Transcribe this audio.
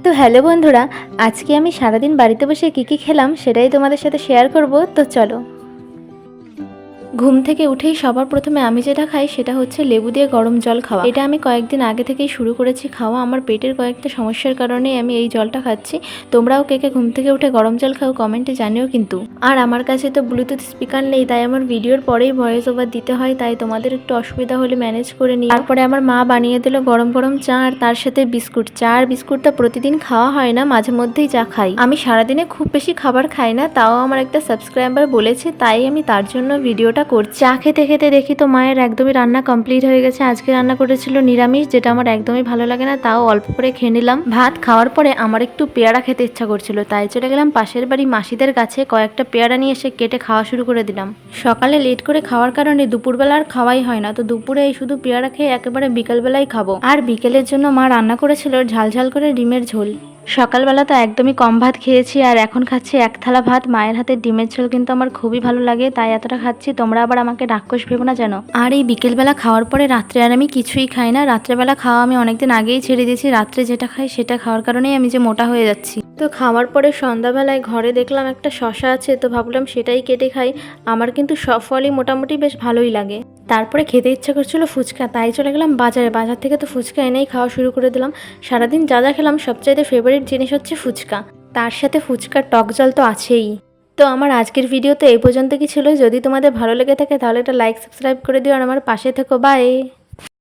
তো হ্যালো বন্ধুরা, আজকে আমি সারাদিন বাড়িতে বসে কী খেলাম সেটাই তোমাদের সাথে শেয়ার করব। তো চলো। ঘুম থেকে উঠেই সবার প্রথমে আমি যেটা খাই সেটা হচ্ছে লেবু দিয়ে গরম জল খাওয়া। এটা আমি কয়েকদিন আগে থেকেই শুরু করেছি খাওয়া। আমার পেটের কয়েকটা সমস্যার কারণে আমি এই জলটা খাচ্ছি। তোমরাও কে কে ঘুম থেকে উঠে গরম জল খাও কমেন্টে জানিও কিন্তু। আর আমার কাছে তো ব্লুটুথ স্পিকার নেই, তাই আমার ভিডিওর পরেই ভয়েস ওভার দিতে হয়, তাই তোমাদের একটু অসুবিধা হলে ম্যানেজ করে নিই। তারপরে আমার মা বানিয়ে দিল গরম গরম চা আর তার সাথে বিস্কুট। চা আর বিস্কুটটা প্রতিদিন খাওয়া হয় না, মাঝে মধ্যেই চা খাই। আমি সারাদিনে খুব বেশি খাবার খাই না, তাও আমার একটা সাবস্ক্রাইবার বলেছে, তাই আমি তার জন্য ভিডিওটা করছি। চা খেতে খেতে দেখি তো মায়ের একদমই রান্না কমপ্লিট হয়ে গেছে। আজকে রান্না করেছিল নিরামিষ, যেটা আমার একদমই ভালো লাগে না, তাও অল্প করে খেয়ে নিলাম। ভাত খাওয়ার পরে আমার একটু পেয়ারা খেতে ইচ্ছা করছিল, তাই চলে গেলাম পাশের বাড়ি মাসিদের কাছে, কয়েকটা পেয়ারা নিয়ে এসে কেটে খাওয়া শুরু করে দিলাম। সকালে লেট করে খাওয়ার কারণে দুপুরবেলা আর খাওয়াই হয় না, তো দুপুরে এই শুধু পেয়ারা খেয়ে একেবারে বিকালবেলাই খাবো। আর বিকেলের জন্য মা রান্না করেছিল ঝালঝাল করে ডিমের ঝোল। সকালবেলা তো একদমই কম ভাত খেয়েছি, আর এখন খাচ্ছি এক থালা ভাত। মায়ের হাতে ডিমের ঝোল কিন্তু আমার খুবই ভালো লাগে, তাই এতটা খাচ্ছি। তোমরা আবার আমাকে রাক্ষস ভেবো না যেন। আর এই বিকেলবেলা খাওয়ার পরে রাত্রে আর আমি কিছুই খাই না। রাত্রেবেলা খাওয়া আমি অনেকদিন আগেই ছেড়ে দিয়েছি। রাত্রে যেটা খাই সেটা খাওয়ার কারণেই আমি যে মোটা হয়ে যাচ্ছি। তো খাওয়ার পরে সন্ধ্যাবেলায় ঘরে দেখলাম একটা শশা আছে, তো ভাবলাম সেটাই কেটে খাই। আমার কিন্তু সব ফলই মোটামুটি বেশ ভালোই লাগে। তারপরে খেতে ইচ্ছা করছিল ফুচকা, তাই চলে গেলাম বাজারে। বাজার থেকে তো ফুচকা এনেই খাওয়া শুরু করে দিলাম। সারাদিন যা যা খেলাম সবচাইতে ফেভারিট জিনিস হচ্ছে ফুচকা, তার সাথে ফুচকার টক জল তো আছেই। তো আমার আজকের ভিডিও তো এই পর্যন্ত কি ছিল। যদি তোমাদের ভালো লেগে থাকে তাহলে একটা লাইক সাবস্ক্রাইব করে দিও আর আমার পাশে থেকো। বাই।